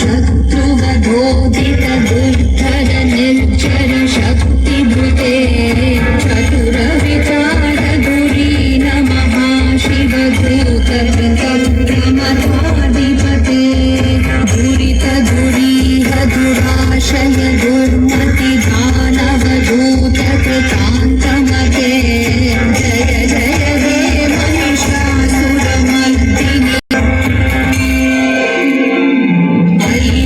शत्रुवधोदित दुर्धर निर्जर शक्तिभृते चतुर विचार धुरीन महाशिवधूत प्रमथाधिपते दुरित धुरीह दुराशय दुर्मति दानवधूत कृतान्तमते जय जय हे महिषासुरमर्दिनि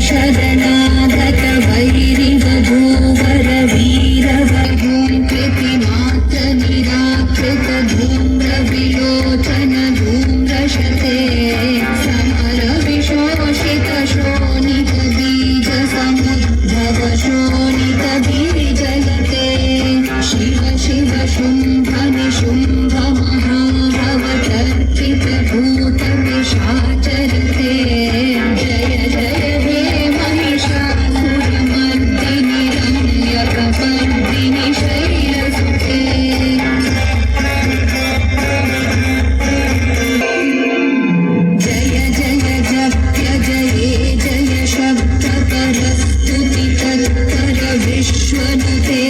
शरणागत वैरिवधूवर वीरवधूं कृतिमात्र निराकृत धूम्र विलोचन धूम्रशते समर विशोषित शोणित बीज समुद्भव शोणित बीजलते शिव शिव शुम्भ निशुम्भ महाभव चर्चित भूत पिशाचरते जय जय हे महिषासुरमर्दिनि रम्यकपर्दिनि शैलसुते जय जय जप्य जये जय शब्दपरस्तुति तत्पर विश्वनुते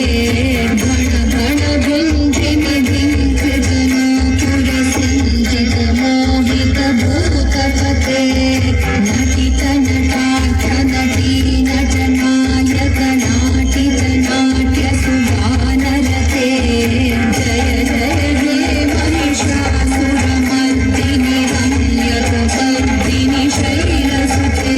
गण गण भिञ्जिनि भिङ्कृतनूपुर सिञ्जित मोहित भूतपते नटित नटार्थ नटी नट नायक नाटित नाट्य सुगानरते जय जय हे महिषासुरमर्दिनि रम्यकपर्दिनि शैलसुते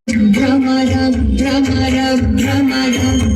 भ्रमर भ्रमर भ्रमर